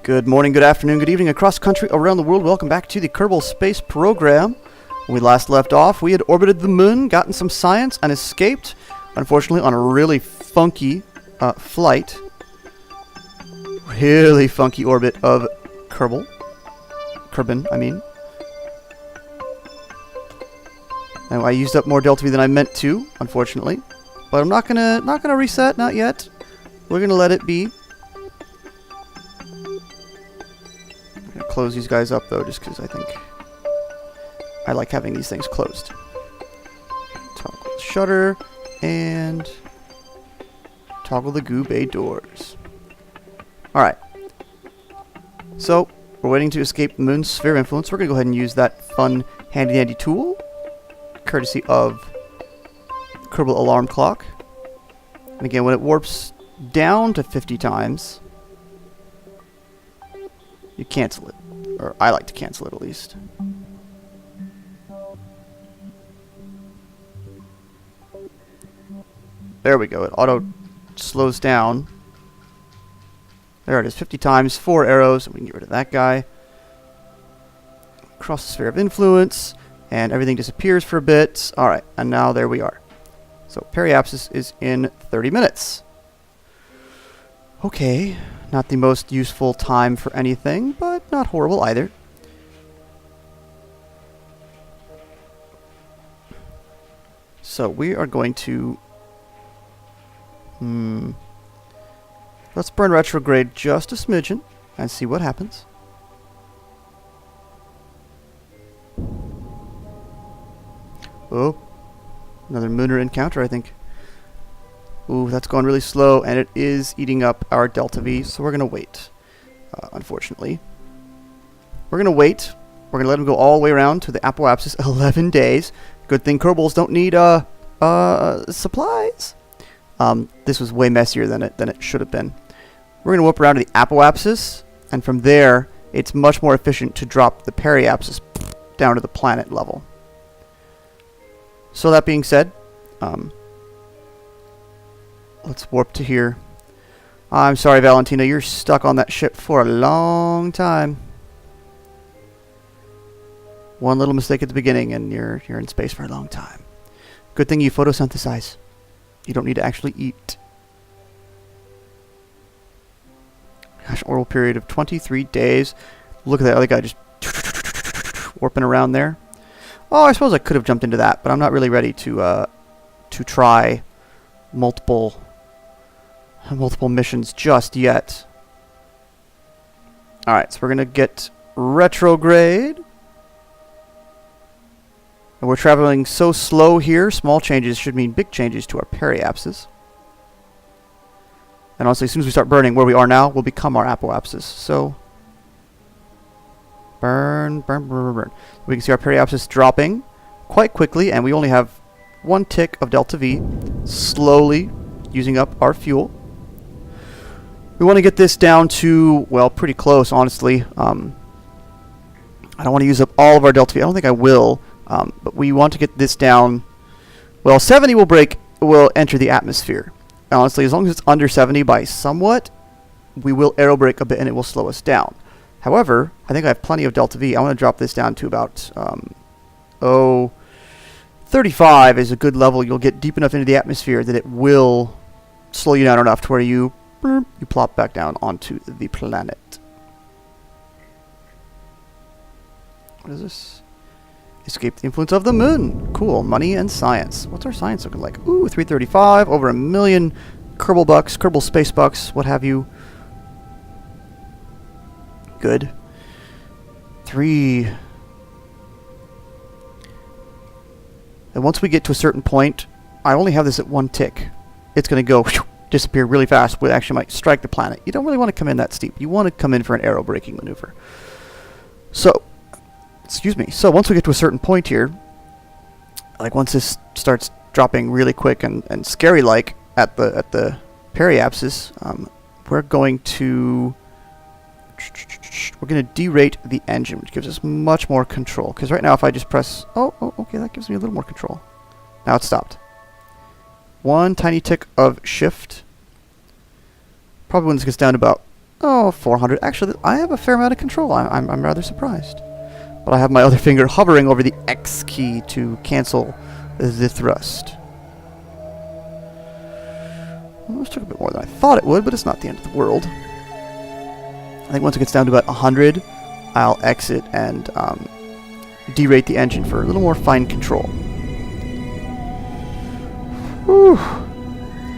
Good morning, good afternoon, good evening across country, around the world. Welcome back to the Kerbal Space Program. When we last left off, we had orbited the moon, gotten some science, and escaped, unfortunately, on a really funky flight. Really funky orbit of Kerbin, I mean. Now, I used up more Delta V than I meant to, unfortunately. But I'm not gonna reset, not yet. We're gonna let it be. Close these guys up though, just because I think I like having these things closed. Toggle the shutter and toggle the goo bay doors. Alright. So, we're waiting to escape the moon's sphere of influence. We're going to go ahead and use that fun handy-dandy tool, courtesy of the Kerbal alarm clock. And again, when it warps down to 50 times, you cancel it. Or I like to cancel it at least. There we go. It auto slows down. There it is. 50 times, 4 arrows. We can get rid of that guy. Cross the sphere of influence. And everything disappears for a bit. Alright, and now there we are. So periapsis is in 30 minutes. Okay. Not the most useful time for anything, but not horrible either. So we are going to... let's burn retrograde just a smidgen and see what happens. Oh, another Munar encounter, I think. Ooh, that's going really slow, and it is eating up our Delta V, so we're going to wait, unfortunately. We're going to wait. We're going to let him go all the way around to the apoapsis, 11 days. Good thing Kerbals don't need supplies. This was way messier than it should have been. We're going to whip around to the apoapsis, and from there, it's much more efficient to drop the periapsis down to the planet level. So that being said, let's warp to here. I'm sorry, Valentina, you're stuck on that ship for a long time. One little mistake at the beginning and you're in space for a long time. Good thing you photosynthesize. You don't need to actually eat. Gosh, oral period of 23 days. Look at that other guy just warping around there. Oh, I suppose I could have jumped into that, but I'm not really ready to try multiple missions just yet. Alright, so we're going to get retrograde. And we're traveling so slow here, small changes should mean big changes to our periapsis. And honestly, as soon as we start burning where we are now, we'll become our apoapsis. So, burn, burn, burn, burn, burn. We can see our periapsis dropping quite quickly, and we only have 1 tick of Delta V, slowly using up our fuel. We want to get this down to, well, pretty close, honestly. I don't want to use up all of our Delta V. I don't think I will. But we want to get this down. Well, 70 will enter the atmosphere. Honestly, as long as it's under 70 by somewhat, we will aerobrake a bit and it will slow us down. However, I think I have plenty of Delta V. I want to drop this down to about 35 is a good level. You'll get deep enough into the atmosphere that it will slow you down enough to where you plop back down onto the planet. What is this? Escape the influence of the moon. Cool. Money and science. What's our science looking like? Ooh, 335. Over 1 million Kerbal bucks, Kerbal space bucks, what have you. Good. 3. And once we get to a certain point, I only have this at 1 tick. It's going to go disappear really fast. We actually might strike the planet. You don't really want to come in that steep. You want to come in for an aerobraking maneuver. So, excuse me. So once we get to a certain point here, like once this starts dropping really quick and scary like at the periapsis, we're going to derate the engine, which gives us much more control. Because right now, if I just press, okay, that gives me a little more control. Now it's stopped. 1 tiny tick of shift. Probably when this gets down to about Oh, 400. Actually, I have a fair amount of control. I'm rather surprised. But I have my other finger hovering over the X key to cancel the thrust. Well, this took a bit more than I thought it would, but it's not the end of the world. I think once it gets down to about 100, I'll exit and derate the engine for a little more fine control. Whew.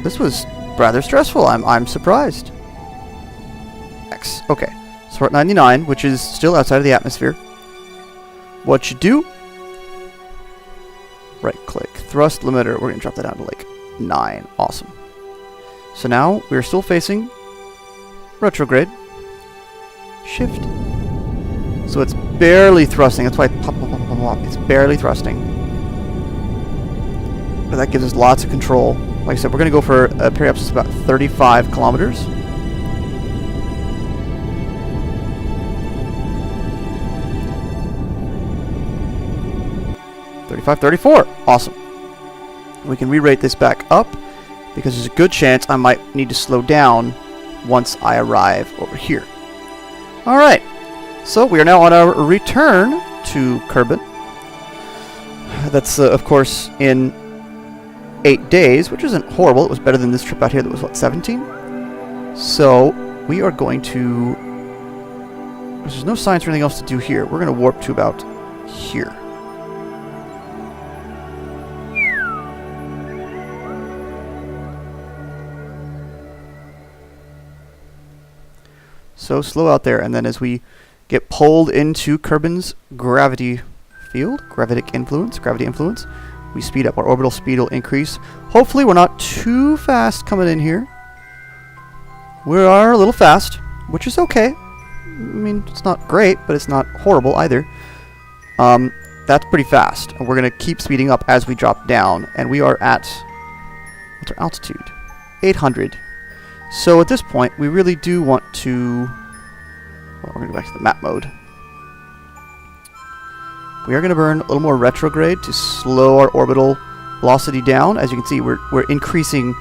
This was rather stressful. I'm surprised. X. Okay. So we're at 99, which is still outside of the atmosphere. What you do? Right click. Thrust limiter. We're going to drop that down to like 9. Awesome. So now we're still facing retrograde. Shift. So it's barely thrusting. That's why it's barely thrusting. But that gives us lots of control. Like I said, we're going to go for a periapsis about 35 kilometers. 35, 34. Awesome. We can re-rate this back up because there's a good chance I might need to slow down once I arrive over here. Alright. So we are now on our return to Kerbin. That's, of course, in 8 days, which isn't horrible. It was better than this trip out here that was, what, 17? So we are going to... There's no science or anything else to do here. We're going to warp to about here. So slow out there, and then as we get pulled into Kerbin's gravity field, gravity influence, we speed up. Our orbital speed will increase. Hopefully we're not too fast coming in here. We are a little fast, which is okay. I mean, it's not great, but it's not horrible either. That's pretty fast. And we're going to keep speeding up as we drop down. And we are at... What's our altitude? 800. So at this point, we really do want to... Well, we're going to go back to the map mode. We are going to burn a little more retrograde to slow our orbital velocity down. As you can see, we're increasing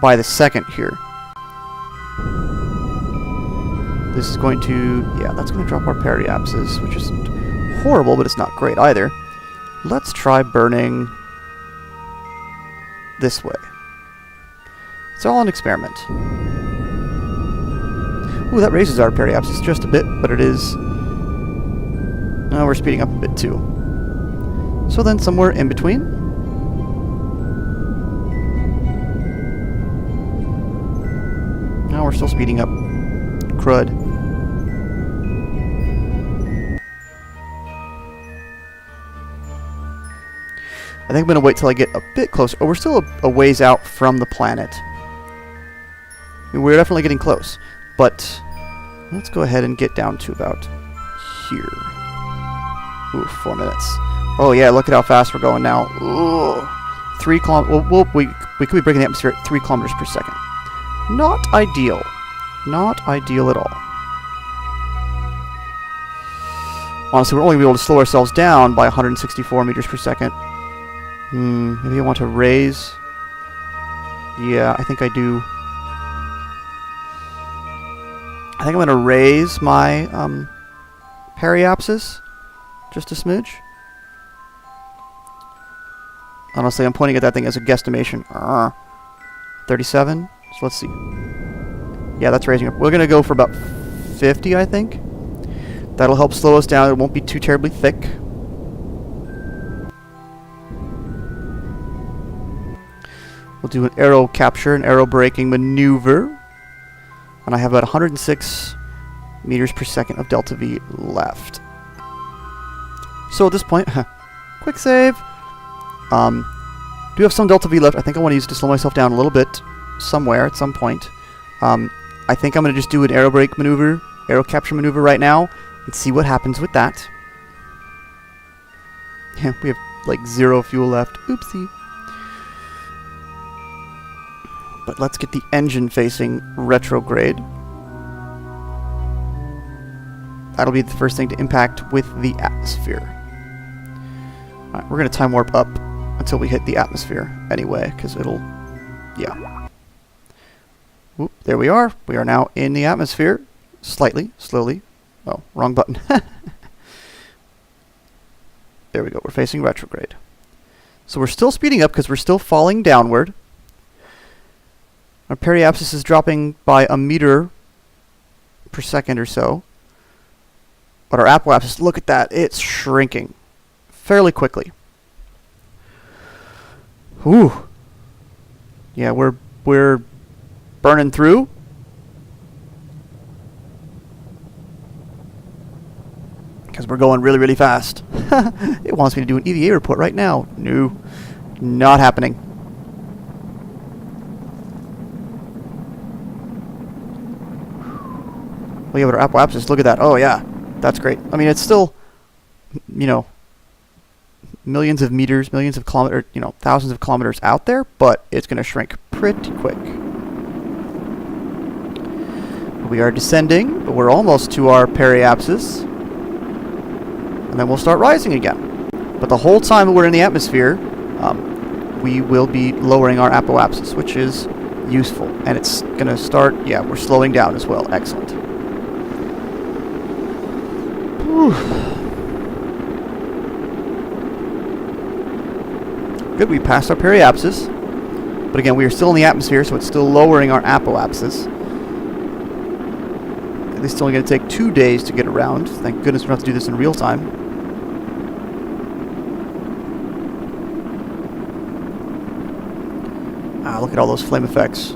by the second here. This is going to... Yeah, that's going to drop our periapsis, which isn't horrible, but it's not great either. Let's try burning this way. It's all an experiment. Ooh, that raises our periapsis just a bit, but it is... Oh, we're speeding up a bit too. So then somewhere in between. Now we're still speeding up. Crud. I think I'm going to wait till I get a bit closer. Oh, we're still a ways out from the planet. We're definitely getting close. But let's go ahead and get down to about here. Ooh, 4 minutes. Oh yeah, look at how fast we're going now. Ooh, 3 kilometers. Well, we could be breaking the atmosphere at 3 kilometers per second. Not ideal. Not ideal at all. Honestly, we're only going to be able to slow ourselves down by 164 meters per second. Maybe I want to raise. Yeah, I think I do. I think I'm going to raise my periapsis just a smidge. Honestly, I'm pointing at that thing as a guesstimation. 37. So let's see. Yeah, that's raising up. We're going to go for about 50, I think. That'll help slow us down. It won't be too terribly thick. We'll do an aero capture, an aerobraking maneuver. And I have about 106 meters per second of delta V left. So at this point, quick save. Do have some delta V left. I think I want to use it to slow myself down a little bit somewhere at some point. I think I'm going to just do an aerobrake maneuver, aero capture maneuver right now, and see what happens with that. Yeah, we have like 0 fuel left. Oopsie. But let's get the engine facing retrograde. That'll be the first thing to impact with the atmosphere. Alright, we're going to time warp up until we hit the atmosphere anyway, because it'll... Yeah. Whoop, there we are. We are now in the atmosphere. slightly, slowly. Oh, wrong button. There we go. We're facing retrograde. So we're still speeding up because we're still falling downward. Our periapsis is dropping by a meter per second or so. But our apoapsis, look at that. It's shrinking fairly quickly. Whew. Yeah, we're burning through. Because we're going really, really fast. It wants me to do an EVA report right now. No, not happening. Well, yeah, with our apoapsis, look at that. Oh, yeah, that's great. I mean, it's still, you know, millions of meters, millions of kilometers, you know, thousands of kilometers out there, but it's going to shrink pretty quick. We are descending, but we're almost to our periapsis. And then we'll start rising again. But the whole time we're in the atmosphere, we will be lowering our apoapsis, which is useful. And it's going to start, yeah, we're slowing down as well. Excellent. Whew. Good, we passed our periapsis. But again, we are still in the atmosphere, so it's still lowering our apoapsis. It's only going to take 2 days to get around. Thank goodness we don't have to do this in real time. Ah, look at all those flame effects.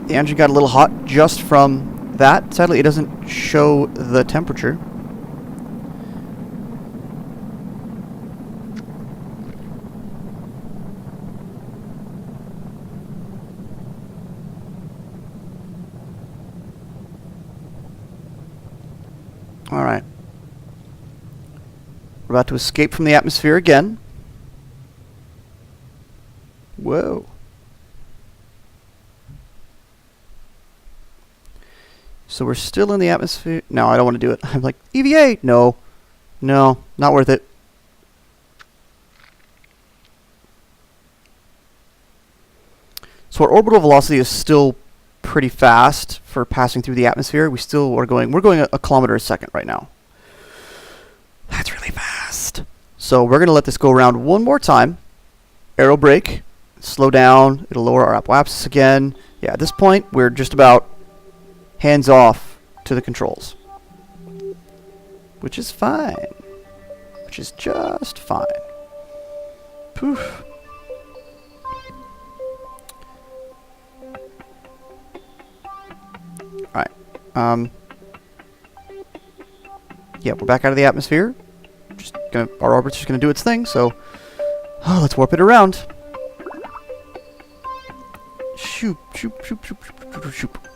The engine got a little hot just from that. Sadly, it doesn't show the temperature. All right. We're about to escape from the atmosphere again. Whoa. So we're still in the atmosphere. No, I don't want to do it. I'm like, EVA! No. No, not worth it. So our orbital velocity is still pretty fast for passing through the atmosphere. We still are going, we're going a kilometer a second right now. That's really fast. So we're going to let this go around one more time. Aerobrake, slow down, it'll lower our apoapsis again. Yeah, at this point, we're just about hands off to the controls. Which is fine. Which is just fine. Poof. Alright. Yeah, we're back out of the atmosphere. Our orbit's just gonna do its thing, so let's warp it around. Shoop, shoop, shoop, shoop, shoop, shoop, shoop.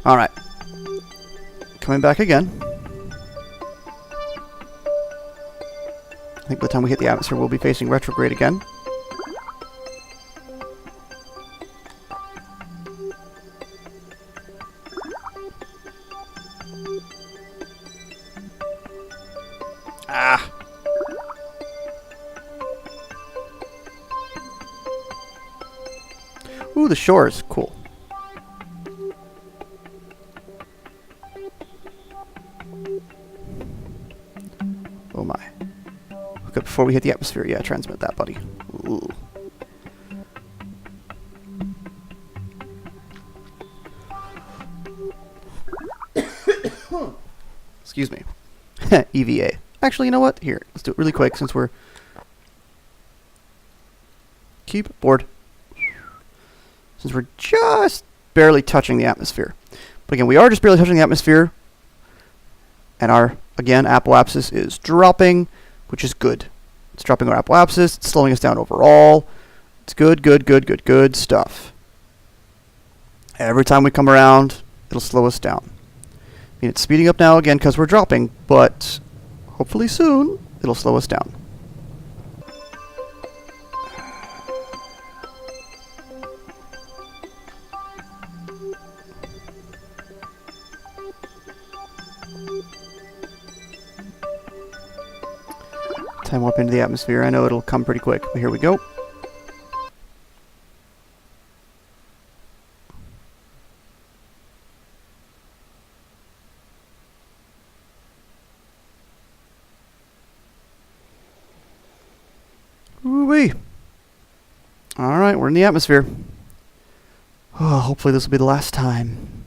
Alright. Coming back again. I think by the time we hit the atmosphere, we'll be facing retrograde again. Ah. Ooh, the shores. Cool. Oh my. Look up before we hit the atmosphere. Yeah, transmit that, buddy. Ooh. Excuse me. EVA. Actually, you know what? Here, let's do it really quick since we're... Keyboard. Since we're just barely touching the atmosphere. But again, we are just barely touching the atmosphere. And our, again, apoapsis is dropping, which is good. It's dropping our apoapsis. It's slowing us down overall. It's good, good, good, good, good stuff. Every time we come around, it'll slow us down. I mean, it's speeding up now again because we're dropping, but hopefully soon it'll slow us down. Time warp into the atmosphere. I know it'll come pretty quick, but here we go. Woo-wee. Alright, we're in the atmosphere. Oh, hopefully this will be the last time.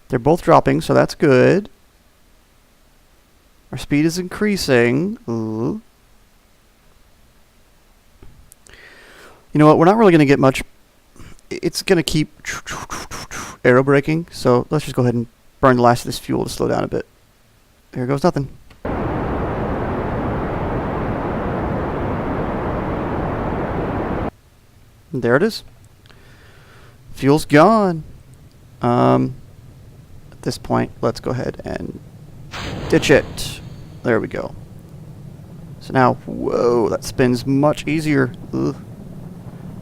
They're both dropping, so that's good. Our speed is increasing. Ooh. You know what? We're not really going to get much. It's going to keep aerobraking, so let's just go ahead and burn the last of this fuel to slow down a bit. There goes nothing. And there it is. Fuel's gone. At this point, let's go ahead and ditch it. There we go. So now, whoa, that spins much easier. Ugh.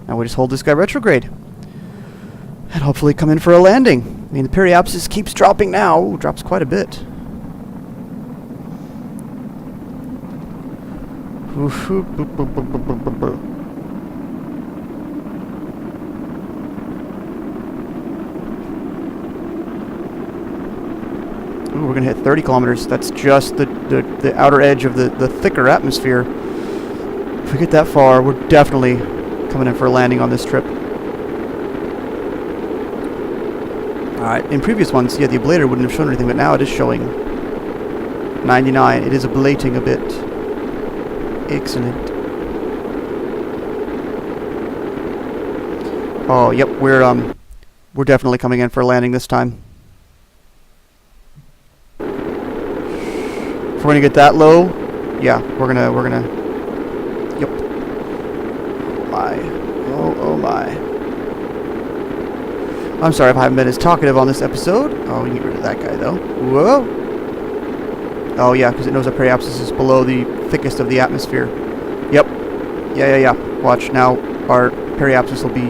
Now we just hold this guy retrograde. And hopefully come in for a landing. I mean, the periapsis keeps dropping now. Ooh, drops quite a bit. Ooh, we're going to hit 30 kilometers. That's just the outer edge of the thicker atmosphere. If we get that far, we're definitely coming in for a landing on this trip. Alright, in previous ones, yeah, the ablator wouldn't have shown anything, but now it is showing 99. It is ablating a bit. Excellent. Oh, yep, we're definitely coming in for a landing this time. If we're gonna get that low, yeah, we're gonna, yep. My, oh my. I'm sorry if I haven't been as talkative on this episode. Oh, we can get rid of that guy though. Whoa. Oh yeah, because it knows our periapsis is below the thickest of the atmosphere. Yep. Yeah. Watch, now our periapsis will be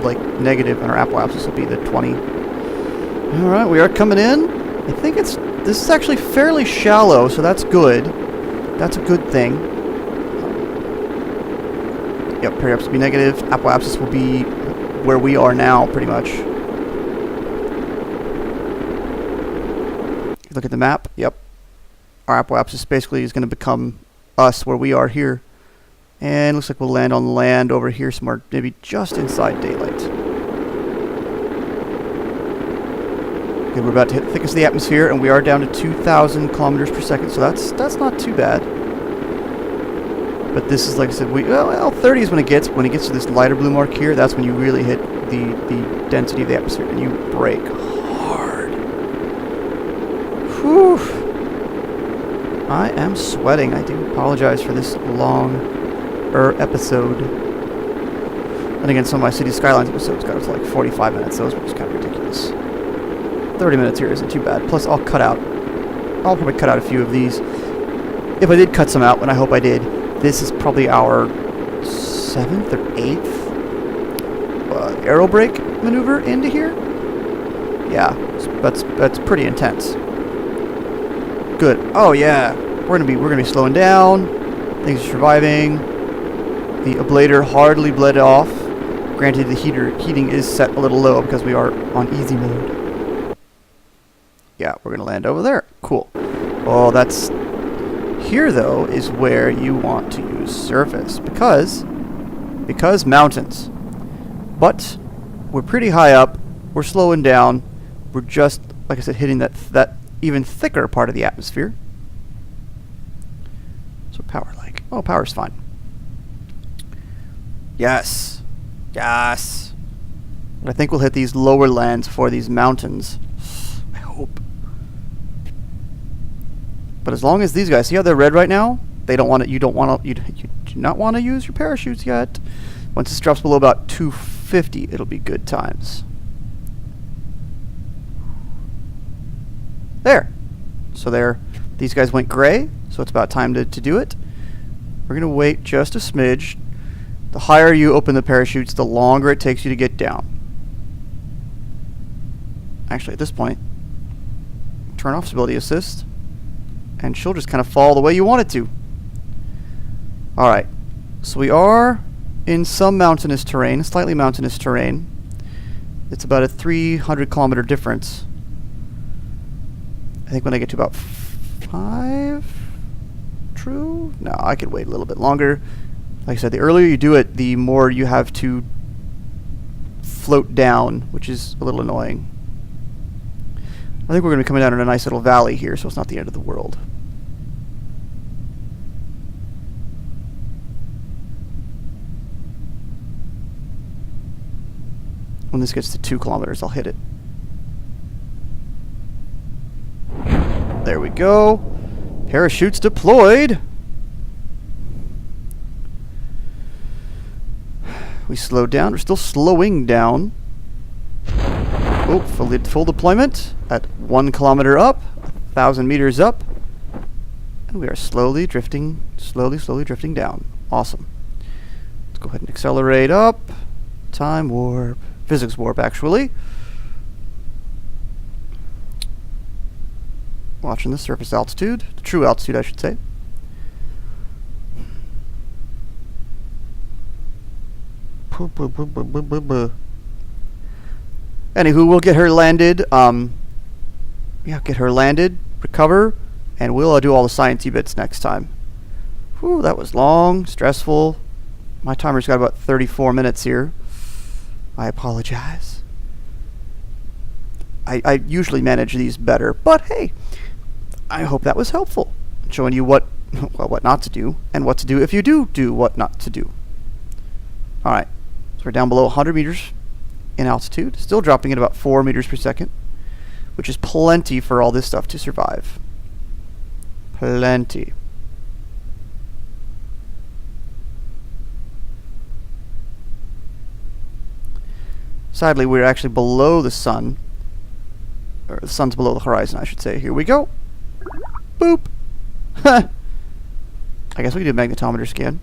like negative and our apoapsis will be the 20. Alright, we are coming in. I think this is actually fairly shallow, so that's good. That's a good thing. Yep, periapsis will be negative. Apoapsis will be where we are now, pretty much. Look at the map. Yep. Our apoapsis basically is going to become us where we are here. And looks like we'll land on land over here somewhere, maybe just inside daylight. Okay, we're about to hit the thickest of the atmosphere, and we are down to 2,000 kilometers per second, so that's not too bad. But this is, like I said, well, 30 is when it gets to this lighter blue mark here. That's when you really hit the density of the atmosphere, and you brake hard. Whew. I am sweating. I do apologize for this long episode. And again, some of my City Skylines episodes got up to like 45 minutes. Those were just kind of ridiculous. 30 minutes here isn't too bad. Plus, I'll probably cut out a few of these. If I did cut some out, and I hope I did, this is probably our 7th or 8th aerobrake maneuver into here. Yeah, that's pretty intense. Good. Oh yeah, we're gonna be slowing down. Things are surviving. The ablator hardly bled off. Granted, the heating is set a little low because we are on easy mode. Yeah, we're gonna land over there. Cool. Oh, that's here though is where you want to use surface because mountains. But we're pretty high up. We're slowing down. We're just, like I said, hitting that even thicker part of the atmosphere. So power like. Oh, power's fine. Yes. Yes. But I think we'll hit these lower lands for these mountains. I hope. But as long as these guys, see how they're red right now? They don't want it. You do not want to use your parachutes yet. Once this drops below about 250, it'll be good times. There. So there. These guys went gray, so it's about time to do it. We're going to wait just a smidge. The higher you open the parachutes, the longer it takes you to get down. Actually, at this point, turn off stability assist, and she'll just kind of fall the way you want it to. Alright. So we are in some mountainous terrain, slightly mountainous terrain. It's about a 300 kilometer difference. I think when I get to about 5... True? No, I could wait a little bit longer. Like I said, the earlier you do it, the more you have to float down, which is a little annoying. I think we're going to be coming down in a nice little valley here, so it's not the end of the world. When this gets to 2 kilometers, I'll hit it. There we go. Parachutes deployed. We slowed down. We're still slowing down. Oh, full deployment at 1 kilometer up, 1,000 meters up. And we are slowly drifting down. Awesome. Let's go ahead and accelerate up. Time warp. Physics warp, actually. Watching the surface altitude. The true altitude, I should say. Anywho, we'll get her landed. Yeah, get her landed, recover, and we'll do all the sciencey bits next time. Whew, that was long, stressful. My timer's got about 34 minutes here. I apologize. I usually manage these better, but hey, I hope that was helpful. Showing you what not to do, and what to do if you do what not to do. Alright, so we're down below 100 meters in altitude, still dropping at about 4 meters per second, which is plenty for all this stuff to survive. Plenty. Sadly, we're actually below the sun. Or the sun's below the horizon, I should say. Here we go. Boop! I guess we can do a magnetometer scan.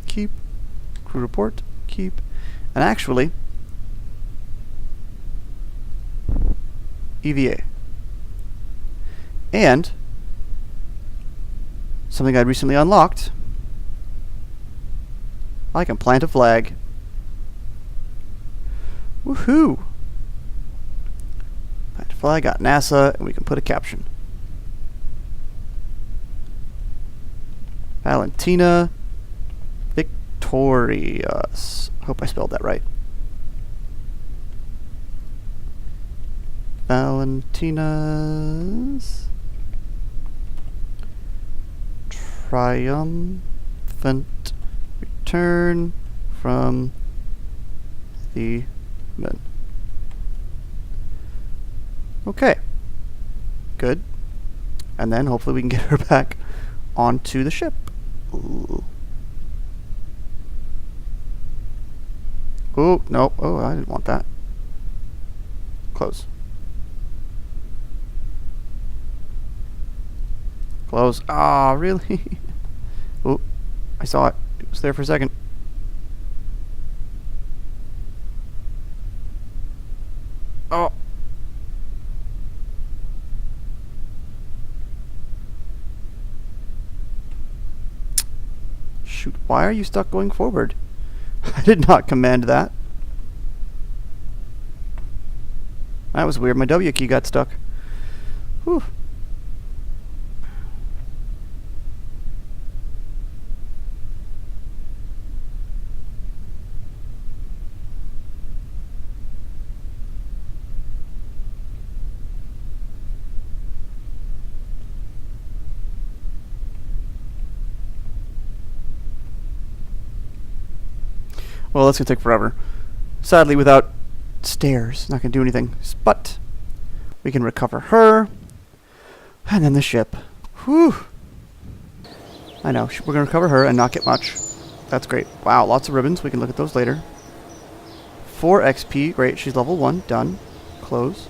Keep. Crew report. Keep. And actually, EVA. And something I'd recently unlocked. I can plant a flag. Woohoo! Plant a flag, got NASA, and we can put a caption. Valentina Victorious. Hope I spelled that right. Valentina's triumphant return from the moon. Okay. Good. And then hopefully we can get her back onto the ship. Ooh. Oh, no. Oh, I didn't want that. Close. Close. Ah, really? Oh, I saw it. It was there for a second. Oh. Shoot, why are you stuck going forward? I did not command that. That was weird. My W key got stuck. Whew. Well, that's going to take forever. Sadly, without stairs, not going to do anything. But we can recover her. And then the ship. Whew. I know. We're going to recover her and not get much. That's great. Wow, lots of ribbons. We can look at those later. 4 XP. Great. She's level 1. Done. Close.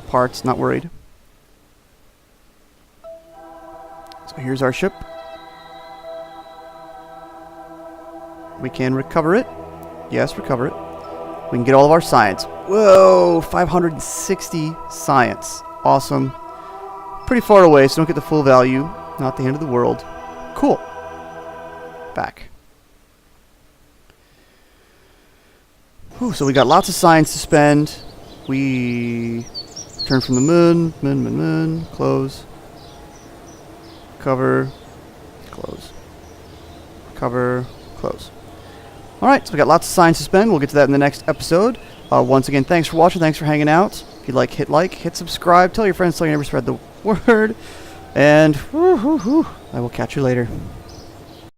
Parts. Not worried. So here's our ship. We can recover it. Yes, recover it. We can get all of our science. Whoa, 560 science. Awesome. pretty far away, so don't get the full value. Not the end of the world. Cool. Back. Whew, so we got lots of signs to spend. We turn from the moon, close, cover, close, cover, close. Alright, so we got lots of signs to spend. We'll get to that in the next episode. Once again, thanks for watching. Thanks for hanging out. If you like, hit subscribe. Tell your friends, tell your neighbors, spread the word. And I will catch you later.